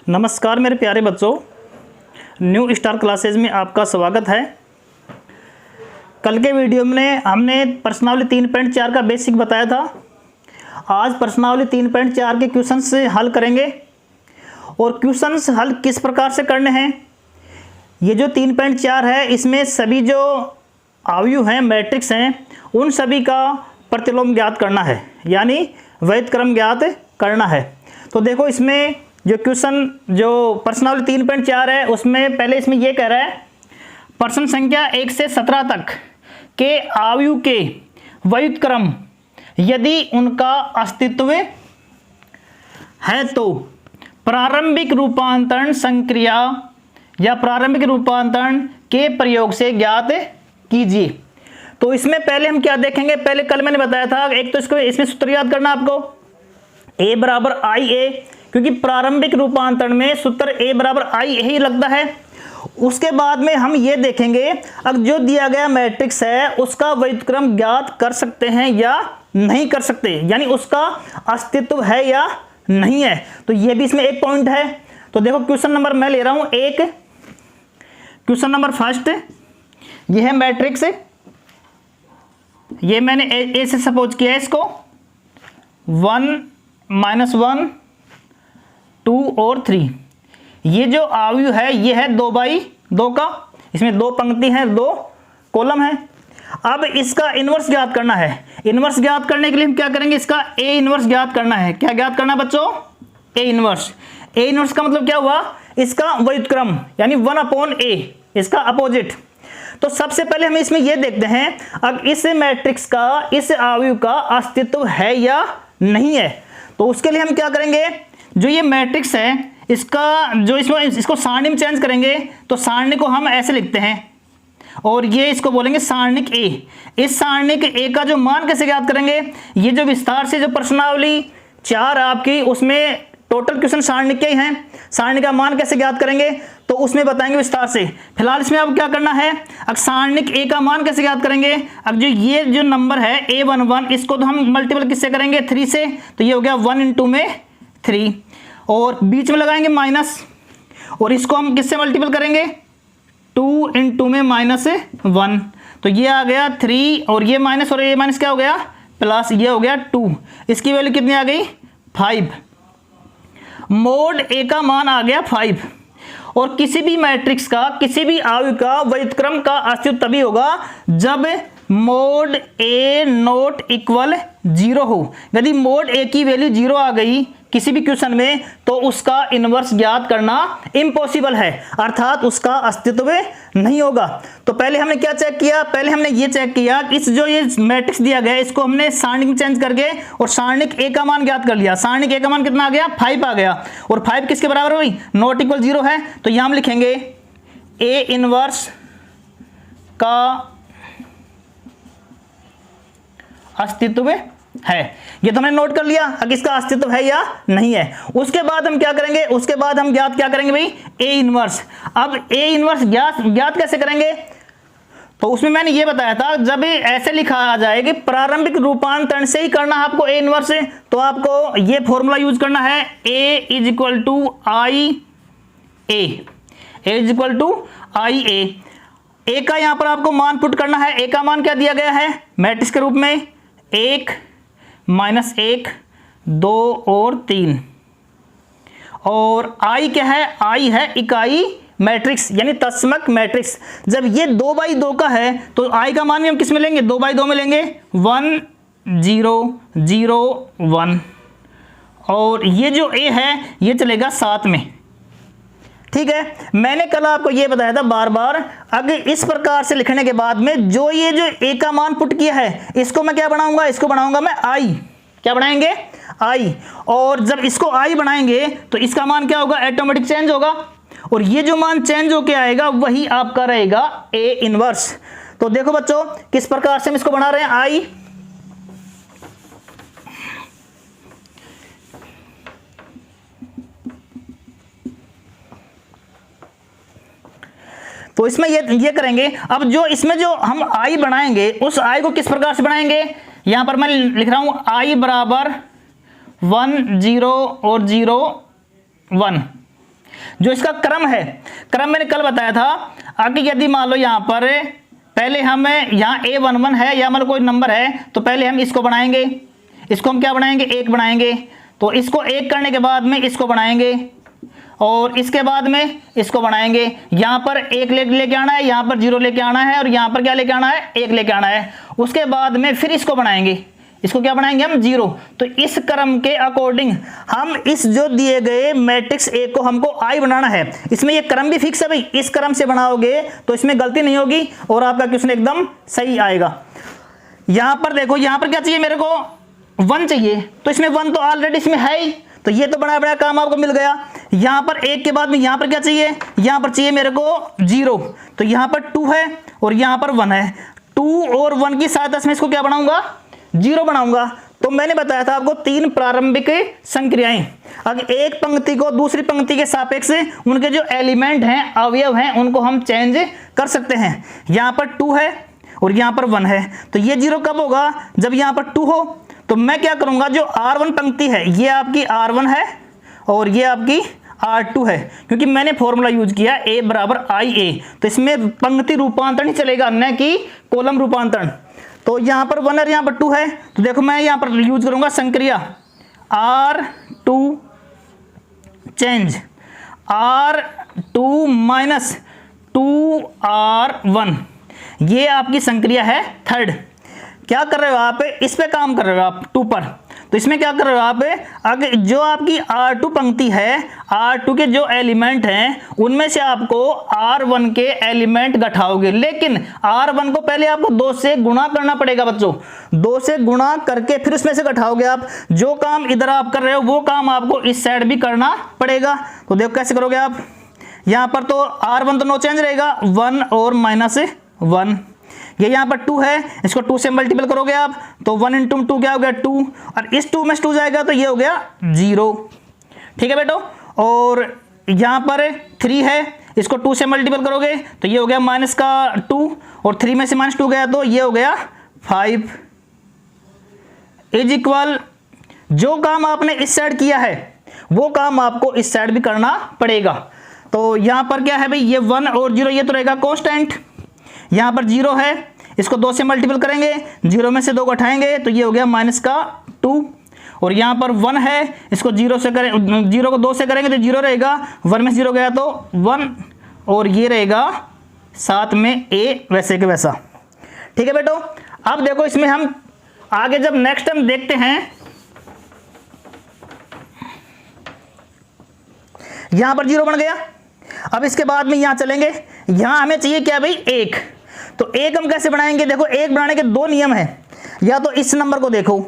नमस्कार मेरे प्यारे बच्चों, न्यू स्टार क्लासेज में आपका स्वागत है। कल के वीडियो में हमने प्रश्नावली 3.4 का बेसिक बताया था। आज प्रश्नावली 3.4 के क्वेश्चंस हल करेंगे और क्वेश्चंस हल किस प्रकार से करने हैं। ये जो 3.4 है इसमें सभी जो अवयव हैं, मैट्रिक्स हैं, उन सभी का प्रतिलोम ज्ञात करना है, यानी वैध क्रम ज्ञात करना है। तो देखो इसमें जो क्वेश्चन जो प्रश्नावली 3.4 है उसमें पहले इसमें ये कह रहा है प्रश्न संख्या 1 से 17 तक के अवयव के वैध क्रम यदि उनका अस्तित्व है तो प्रारंभिक रूपांतरण संक्रिया या प्रारंभिक रूपांतरण के प्रयोग से ज्ञात कीजिए। तो इसमें पहले हम क्या देखेंगे, पहले कल मैंने बताया था एक तो इसको इसमें सूत्र याद करना आपको, a बराबर आई ए, क्योंकि प्रारंभिक रूपांतरण में सूत्र a बराबर आई ही लगता है। उसके बाद में हम ये देखेंगे अब जो दिया गया मैट्रिक्स है उसका वैध क्रम ज्ञात कर सकते हैं या नहीं कर सकते, यानी उसका अस्तित्व है या नहीं है। तो ये भी इसमें एक पॉइंट है। तो देखो क्वेश्चन नंबर मैं ले रहा हूं एक, क्वेश्चन नंबर फर्स्ट, ये है मैट्रिक्स, ये मैंने ए से सपोज किया है इसको 1 -1 2 और 3। ये जो अवयव है ये है 2/2 का, इसमें 2 पंक्ति हैं 2 कॉलम है। अब इसका इनवर्स ज्ञात करना है। इनवर्स ज्ञात करने के लिए हम क्या करेंगे, इसका ए इनवर्स ज्ञात करना है। क्या ज्ञात करना है बच्चों, ए इनवर्स। ए इनवर्स का मतलब क्या हुआ, इसका वैध क्रम, यानी 1/a, इसका अपोजिट। तो सबसे पहले हम इसमें यह देखते हैं अब इस मैट्रिक्स का, इस अवयव का अस्तित्व है या नहीं है। तो उसके लिए हम क्या करेंगे, जो ये मैट्रिक्स है इसका जो इसको सारणी में चेंज करेंगे। तो सारणी को हम ऐसे लिखते हैं और ये इसको बोलेंगे सारणिक ए। इस सारणिक ए का जो मान कैसे ज्ञात करेंगे, ये जो विस्तार से जो प्रश्नावली 4 आपकी उसमें टोटल क्वेश्चन सारणी के हैं, सारणी का मान कैसे ज्ञात करेंगे तो उसमें बताएंगे विस्तार से। फिलहाल इसमें अब क्या करना है, अब सारणिक ए का मान कैसे ज्ञात करेंगे। अब जो ये जो नंबर है a11, इसको तो हम मल्टीपल किससे करेंगे, 3 से। तो ये हो गया 1 × में 3 और बीच में लगाएंगे माइनस, और इसको हम किससे मल्टीपल करेंगे, 2 × में -1। तो ये आ गया 3 और ये माइनस और ये माइनस क्या हो गया प्लस, ये हो गया 2। इसकी वैल्यू कितनी आ गई 5। मोड ए का मान आ गया 5। और किसी भी मैट्रिक्स का, किसी भी अवयव का वैध क्रम का अस्तित्व तभी होगा जब मोड ए नॉट इक्वल 0 हो। यदि मोड ए की वैल्यू 0 आ गई किसी भी क्वेश्चन में तो उसका इनवर्स ज्ञात करना इम्पॉसिबल है, अर्थात उसका अस्तित्व नहीं होगा। तो पहले हमने क्या चेक किया, पहले हमने ये चेक किया कि इस जो ये मैट्रिक्स दिया गया इसको हमने सारणिक में चेंज करके और सारणिक ए का मान ज्ञात कर लिया। सारणिक ए का मान कितना आ गया 5 आ गया, और 5 किसके बराबर हुई, नॉट इक्वल 0 है। तो यहां हम लिखेंगे ए इनवर्स का अस्तित्व है। ये तो हमने नोट कर लिया अब इसका अस्तित्व है या नहीं है। उसके बाद हम क्या करेंगे, उसके बाद हम ज्ञात क्या करेंगे भाई, ए इनवर्स। अब ए इनवर्स ज्ञात कैसे करेंगे, तो उसमें मैंने ये बताया था जब ऐसे लिखा आ जाए कि प्रारंभिक रूपांतरण से ही करना है आपको ए इनवर्स, तो आपको ये फॉर्मूला यूज करना है ए = आई ए, ए = आई ए। ए का यहां पर आपको मान पुट करना है। ए का मान क्या दिया गया है मैट्रिक्स के रूप में 1 -1 2 और 3, और आई क्या है, आई है इकाई मैट्रिक्स यानी तत्समक मैट्रिक्स। जब ये 2/2 का है तो आई का मान भी हम किस में लेंगे, 2/2 में लेंगे, 1 0 0 1, और ये जो ए है ये चलेगा 7 में। ठीक है, मैंने कल आपको ये बताया था बार बार, अगर इस प्रकार से लिखने के बाद में जो ये जो ए का मान पुट किया है इसको मैं क्या बनाऊंगा, इसको बनाऊंगा मैं आई। क्या बनाएंगे, आई। और जब इसको आई बनाएंगे तो इसका मान क्या होगा, ऑटोमेटिक चेंज होगा, और ये जो मान चेंज होके आएगा वही आपका रहेगा ए इनवर्स। तो देखो बच्चों किस प्रकार से हम इसको बना रहे हैं, आई तो इसमें ये करेंगे। अब जो इसमें जो हम आई बनाएंगे उस आई को किस प्रकार से बनाएंगे, यहां पर मैं लिख रहा हूं आई बराबर 1 0 और 0 1, जो इसका क्रम है, क्रम मैंने कल बताया था, अगर यदि मान लो यहाँ पर पहले हमें यहाँ A11 है या मतलब कोई नंबर है, तो पहले हम इसको बनाएंगे, इसको हम क्या बनाएंगे, 1 बनाएंगे, तो इसको 1 करने के बाद में इसको बनाएंगे और इसके बाद में इसको बनाएंगे। यहाँ पर 1 लेके आना है, यहाँ पर 0 लेके आना है और यहाँ पर क्या लेके आना है, 1 लेके आना है। उसके बाद में फिर इसको बनाएंगे, इसको क्या बनाएंगे हम, 0। तो इस क्रम के अकॉर्डिंग हम इस जो दिए गए मैट्रिक्स A को हमको I बनाना है। इसमें ये क्रम भी फिक्स है भाई, इस क्रम से बनाओगे तो इसमें गलती नहीं होगी और आपका क्वेश्चन एकदम सही आएगा। यहाँ पर देखो, यहाँ पर क्या चाहिए मेरे को, 1 चाहिए, तो इसमें 1 तो ऑलरेडी इसमें है ही, तो ये तो बड़ा बड़ा काम आपको मिल गया। यहाँ पर 1 के बाद में यहाँ पर क्या चाहिए, यहाँ पर चाहिए मेरे को 0, तो यहाँ पर 2 है और यहाँ पर 1 है। 2 और 1 की सहायता से इसको क्या बनाऊंगा, 0 बनाऊंगा। तो मैंने बताया था आपको 3 प्रारंभिक संक्रियाएं, अगर एक पंक्ति को दूसरी पंक्ति के सापेक्ष उनके जो एलिमेंट हैं, अवयव हैं, उनको हम चेंज कर सकते हैं। यहाँ पर 2 है और यहाँ पर 1 है, तो ये 0 कब होगा, जब यहाँ पर 2 हो। तो मैं क्या करूंगा, जो R1 पंक्ति है ये आपकी R1 है और ये आपकी R2 है, क्योंकि मैंने फॉर्मूला यूज किया A बराबर IA, तो इसमें पंक्ति रूपांतरण ही चलेगा, न कि कॉलम रूपांतरण। तो यहाँ पर 1 और यहाँ पर 2 है, तो देखो मैं यहाँ पर यूज करूंगा संक्रिया R2 change R2 minus 2R1, ये आपकी संक्रिया है थर्ड। क्या कर रहे हो आप, इस पे काम कर रहे हो आप 2 पर, तो इसमें क्या कर रहे हो आप, अगर जो आपकी R2 पंक्ति है, R2 के जो एलिमेंट हैं उनमें से आपको R1 के एलिमेंट घटाओगे, लेकिन R1 को पहले आपको 2 से गुणा करना पड़ेगा बच्चों, 2 से गुणा करके फिर उसमें से घटाओगे आप। जो काम इधर आप कर रहे हो वो काम आपको इस साइड भी करना पड़ेगा। तो देखो कैसे करोगे आप, यहाँ पर तो R1 तो नो चेंज रहेगा, 1 और -1, ये यहाँ पर 2 है, इसको 2 से मल्टीपल करोगे आप, तो 1 × 2 क्या हो गया, 2, और इस 2 में 2 जाएगा तो ये हो गया 0। ठीक है बेटो, और यहाँ पर 3 है, इसको 2 से मल्टीपल करोगे तो ये हो गया -2, और 3 में से -2 गया तो ये हो गया 5 इज इक्वल, जो काम आपने इस साइड किया है वो काम आपको इस साइड भी करना पड़ेगा। तो यहाँ पर क्या है भाई, ये 1 और 0 ये तो रहेगा कांस्टेंट, यहाँ पर 0 है, इसको 2 से मल्टीपल करेंगे, 0 में से 2 घटाएंगे तो ये हो गया -2, और यहाँ पर 1 है, इसको 0 से करें, 0 को 2 से करेंगे तो 0 रहेगा, 1 में से 0 गया तो 1, और ये रहेगा साथ में A वैसे के वैसा। ठीक है बेटो, अब देखो इसमें हम आगे जब नेक्स्ट टाइम देखते हैं, यहाँ पर 0 बन गया। अब इसके बाद में यहाँ चलेंगे, यहाँ हमें चाहिए क्या भाई, 1, तो 1 हम कैसे बनाएंगे, देखो 1 बनाने के 2 नियम हैं। या तो इस नंबर को देखो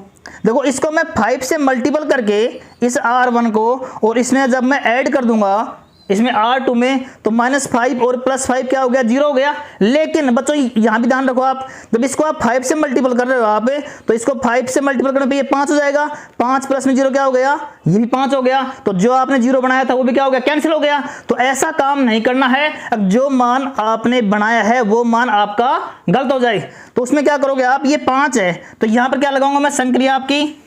इसको मैं 5 से मल्टीपल करके इस R1 को, और इसमें जब मैं ऐड कर दूंगा इसमें R2 में, तो -5 और +5 क्या हो गया, 0 हो गया। लेकिन बच्चों यहाँ भी ध्यान रखो आप, जब इसको आप 5 से मल्टीपल कर रहे हो आप, तो इसको 5 से मल्टीपल करने पे ये 5 हो जाएगा, 5 प्लस में 0 क्या हो गया, ये भी 5 हो गया, तो जो आपने 0 बनाया था वो भी क्या हो गया, कैंसिल हो गया। तो ऐसा काम नहीं करना है, जो मान आपने बनाया है वो मान आपका गलत हो जाए तो उसमें क्या करोगे आप, ये 5 है तो यहाँ पर क्या लगाऊंगा मैं, संक्रिया आपकी,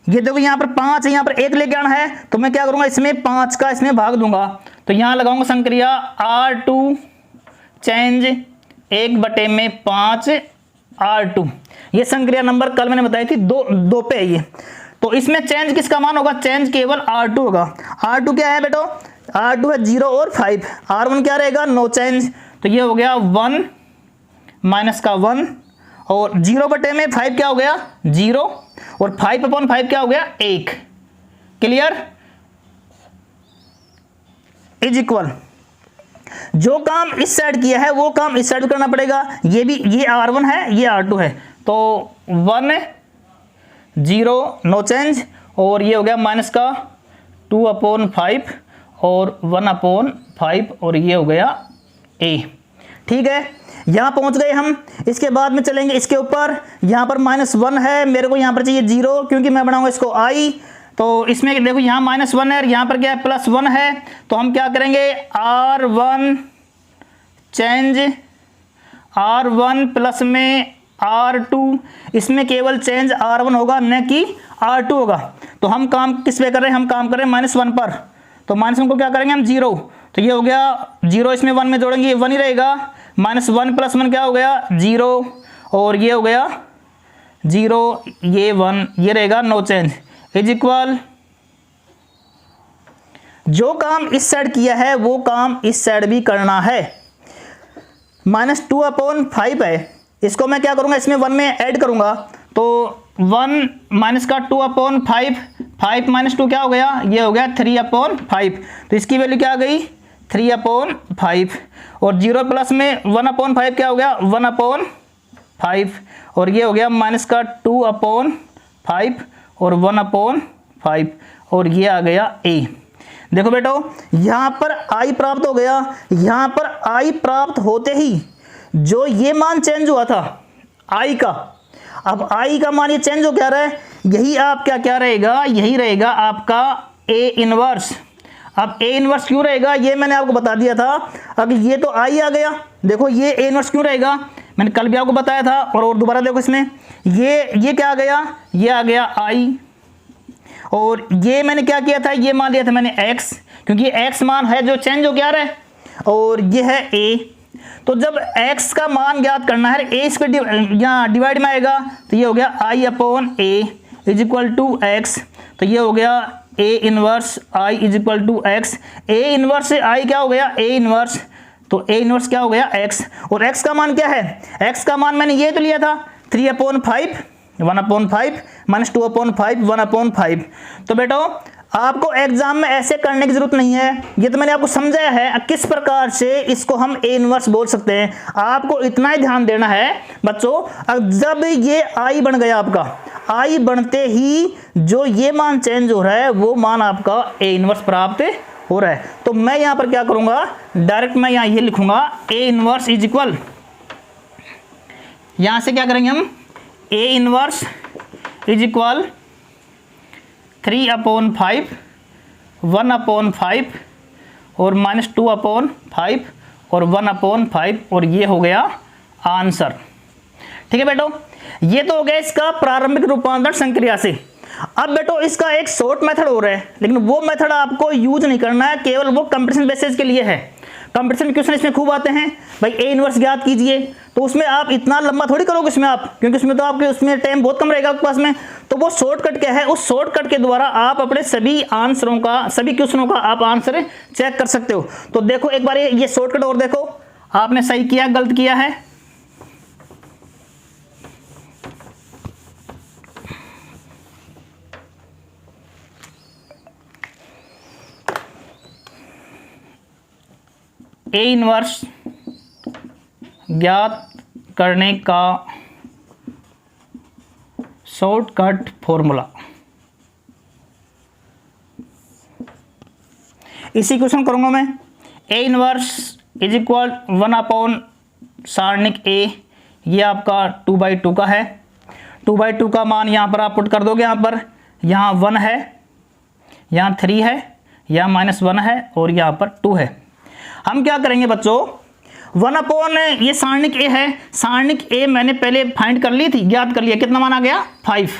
ये देखो यहाँ पर 5 है, यहाँ पर 1 लेके आना है, तो मैं क्या करूंगा, इसमें 5 का इसमें भाग दूंगा, तो यहाँ लगाऊंगा संक्रिया R2 चेंज 1/5 R2। ये संक्रिया नंबर कल मैंने बताई थी 2 पे है ये। तो इसमें चेंज किसका मान होगा, चेंज केवल R2 होगा। R2 क्या है बेटो, R2 है 0 और 5, R1 क्या रहेगा, नो चेंज, तो ये हो गया 1 -1, और 0/5 क्या हो गया, 0, और 5/5 क्या हो गया, 1। क्लियर, इज इक्वल, जो काम इस साइड किया है वो काम इस साइड करना पड़ेगा। ये भी, ये R1 है, ये R2 है, तो 1 0 नो चेंज, और ये हो गया -2/5 और 1/5, और ये हो गया A। ठीक है, यहाँ पहुँच गए हम। इसके बाद में चलेंगे इसके ऊपर, यहाँ पर -1 है, मेरे को यहाँ पर चाहिए 0, क्योंकि मैं बनाऊंगा इसको I। तो इसमें देखो यहाँ -1 है और यहाँ पर क्या है, +1 है, तो हम क्या करेंगे, R1 चेंज R1 प्लस में R2, इसमें केवल चेंज R1 होगा न कि R2 होगा। तो हम काम किस पे कर रहे हैं, हम काम कर रहे हैं -1 पर, तो -1 को क्या करेंगे हम 0, तो ये हो गया 0, इसमें 1 में जोड़ेंगे ये 1 ही रहेगा, -1 + 1 क्या हो गया 0, और ये हो गया 0, ये 1, ये रहेगा नो चेंज, इज इक्वल जो काम इस साइड किया है वो काम इस साइड भी करना है। -2/5 है, इसको मैं क्या करूंगा, इसमें 1 में ऐड करूंगा, तो 1 माइनस का 2/5, 5 - 2 क्या हो गया, ये हो गया 3/5, तो इसकी वैल्यू क्या आ गई 3/5, और 0 प्लस में 1/5 क्या हो गया 1/5, और ये हो गया माइनस का 2/5 और 1/5, और ये आ गया a। देखो बेटो यहाँ पर i प्राप्त हो गया, यहाँ पर i प्राप्त होते ही जो ये मान चेंज हुआ था i का, अब i का मान ये चेंज हो क्या रहा है, यही आपका क्या रहेगा, यही रहेगा आपका a इनवर्स। अब a इनवर्स क्यों रहेगा ये मैंने आपको बता दिया था। अब ये तो i आ गया, देखो ये a इनवर्स क्यों रहेगा, मैंने कल भी आपको बताया था, और दोबारा देखो इसमें ये क्या आ गया, ये आ गया i, और ये मैंने क्या किया था, ये मान लिया था मैंने x, क्योंकि x मान है जो चेंज हो क्या रहा है, और ये है a। तो जब x का मान ज्ञात करना है a इस पर यहाँ डिवाइड में आएगा, तो ये हो गया i/a is equal to x, तो ये हो गया a inverse i is equal to x, a inverse से i क्या हो गया a इनवर्स, तो a इनवर्स क्या हो गया x, और x का मान क्या है, x का मान मैंने ये तो लिया था 3/5, 1/5 -2/5 1/5। तो बेटो आपको एग्जाम में ऐसे करने की जरूरत नहीं है, ये तो मैंने आपको समझाया है किस प्रकार से इसको हम a इनवर्स बोल सकते हैं। आपको इतना ही ध्यान देना है बच्चों, जब ये i बन गया आपका, i बनते ही जो ये मान चेंज हो रहा है वो मान आपका a इनवर्स प्राप्त हो रहा है। तो मैं यहाँ पर क्या करूँगा, डायरेक्ट मैं यहाँ ये लिखूँगा a इनवर्स इज इक्वल, यहाँ से क्या करेंगे हम a इनवर्स इज इक्वल 3/5 1/5 और -2/5 और 1/5, और ये हो गया आंसर। ठीक है बेटो, ये तो हो गया इसका प्रारंभिक रूपांतरण संक्रिया से। अब बेटो इसका एक शॉर्ट मेथड हो रहा है, लेकिन वो मेथड आपको यूज नहीं करना है, केवल वो कंपटीशन बेसिस के लिए है। कंपटीशन क्वेश्चन इसमें खूब आते हैं भाई, a इनवर्स ज्ञात कीजिए, तो उसमें आप इतना लंबा थोड़ी करोगे इसमें आप, क्योंकि उसमें तो आपके उसमें टाइम बहुत कम रहेगा आपके पास में। तो वो शॉर्टकट क्या है, उस शॉर्टकट के द्वारा आप अपने सभी आंसरों का, सभी क्वेश्चनों का आप आंसर चेक कर सकते हो। तो देखो एक बार ये शॉर्टकट और देखो, आपने सही किया गलत किया है। a इनवर्स ज्ञात करने का शॉर्टकट फॉर्मूला, इसी क्वेश्चन करूंगा मैं। a inverse is equal 1/, सारणिक a, ये आपका 2/2 का है। 2/2 का मान यहाँ पर आप पुट कर दोगे, यहाँ 1 है, यहाँ 3 है, यहाँ -1 है, और यहाँ पर 2 है। हम क्या करेंगे बच्चों, 1/, ये सारणिक a है, सारणिक a मैंने पहले फाइंड कर ली थी, ज्ञात कर लिया, कितना मान आ गया 5।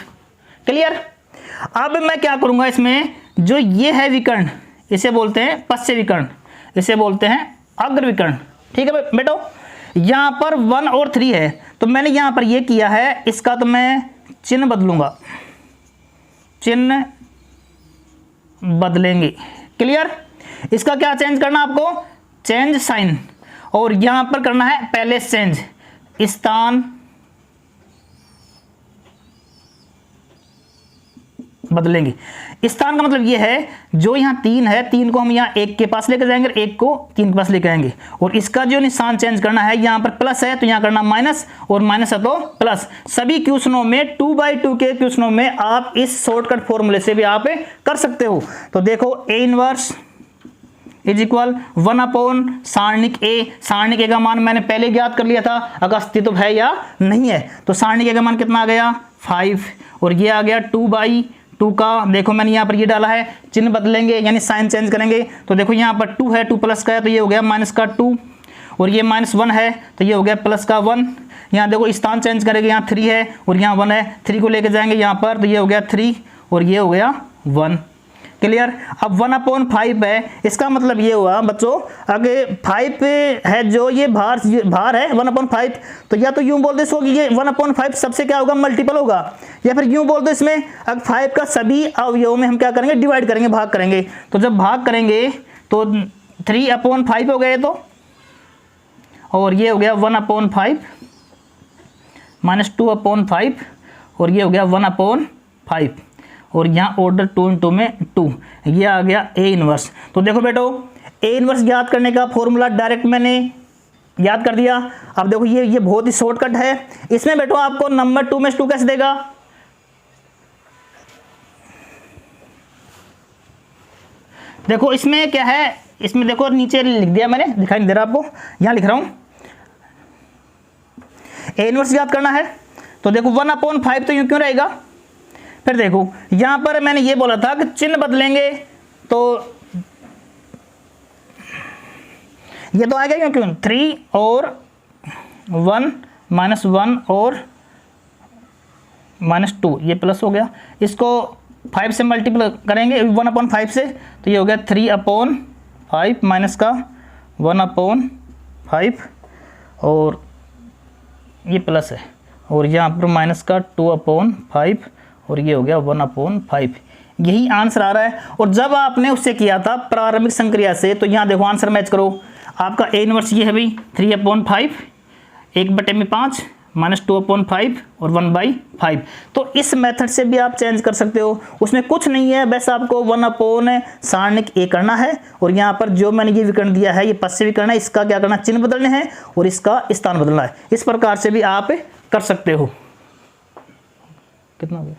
क्लियर। अब मैं क्या करूंगा, इसमें जो ये है विकर्ण, इसे बोलते हैं पश्च विकर्ण, इसे बोलते हैं अग्र विकर्ण। ठीक है बेटो, यहाँ पर 1 और 3 है, तो मैंने यहाँ पर ये किया है, इसका तो मैं चिन्ह बदलूंगा, चिन्ह बदलेंगे। क्लियर। इसका क्या चेंज करना आपको, चेंज साइन, और यहां पर करना है पहले चेंज स्थान बदलेंगे। स्थान का मतलब ये है, जो यहाँ 3 है, 3 को हम यहाँ 1 के पास लेकर जाएंगे, 1 को 3 के पास लेकर आएंगे, और इसका जो निशान चेंज करना है, यहाँ पर प्लस है तो यहाँ करना माइनस, और माइनस है तो प्लस। सभी क्वेश्चनों में 2/2 के क्वेश्चनों में आप इस शॉर्टकट फॉर्मूले से भी आप कर सकते हो। तो देखो a inverse is equal 1/, सारणिक a, सारणिक a का मान मैंने पहले ज्ञात कर लिया था, अगर अस्तित्व है या नहीं है। तो सारणिक a का मान कितना आ गया 5, और ये आ गया 2/2 का। देखो मैंने यहाँ पर ये डाला है, चिन्ह बदलेंगे यानी साइन चेंज करेंगे। तो देखो यहाँ पर 2 है, 2 प्लस का है, तो ये हो गया -2, और ये -1 है, तो ये हो गया +1। यहाँ देखो स्थान चेंज करेंगे, यहाँ 3 है और यहाँ 1 है, 3 को लेके जाएंगे यहाँ पर, तो ये हो गया 3 और ये हो गया 1। क्लियर। अब 1/5 है, इसका मतलब ये हुआ बच्चों, अगर 5 है जो ये भार है 1/5, तो या तो यूं बोल दो इसको कि ये 1/5 सबसे क्या होगा, मल्टीपल होगा, या फिर यूं बोल दो इसमें अगर 5 का सभी अवयवों में हम क्या करेंगे, डिवाइड करेंगे, भाग करेंगे। तो जब भाग करेंगे तो 3/5 हो गए, तो और ये हो गया 1/5 -2/5, और ये हो गया 1/5, और यहाँ ऑर्डर 2 × 2 में 2, ये आ गया A इनवर्स। तो देखो बेटो, A इनवर्स याद करने का फॉर्मूला डायरेक्ट मैंने याद कर दिया। अब देखो ये बहुत ही शॉर्टकट है। इसमें बेटो आपको नंबर 2 में 2 कैसे देगा, देखो इसमें क्या है, इसमें देखो नीचे लिख दिया मैंने, दिखाई नहीं दे रहा आपको, यहाँ लिख रहा हूँ। A इनवर्स याद करना है तो देखो 1/5 तो यूँ क्यों रहेगा। फिर देखो यहाँ पर मैंने ये बोला था कि चिन्ह बदलेंगे तो ये तो आएगा क्यों, 3 और 1 -1 और -2, ये प्लस हो गया। इसको 5 से मल्टीप्लाई करेंगे 1/5 से, तो ये हो गया 3/5 माइनस का 1/5, और ये प्लस है, और यहाँ पर माइनस का 2/5, और ये हो गया 1/5। यही आंसर आ रहा है। और जब आपने उससे किया था प्रारंभिक संक्रिया से, तो यहाँ देखो आंसर मैच करो, आपका A इनवर्स ये है भाई 3/5, 1/5 -2/5 और 1/5। तो इस मेथड से भी आप चेंज कर सकते हो, उसमें कुछ नहीं है, बस आपको 1/सारणिक A करना है, और यहाँ पर जो मैंने ये विकर्ण दिया है ये पद से विकर्ण है, इसका क्या करना, चिन्ह बदलने हैं और इसका स्थान बदलना है। इस प्रकार से भी आप कर सकते हो। कितना हो गया।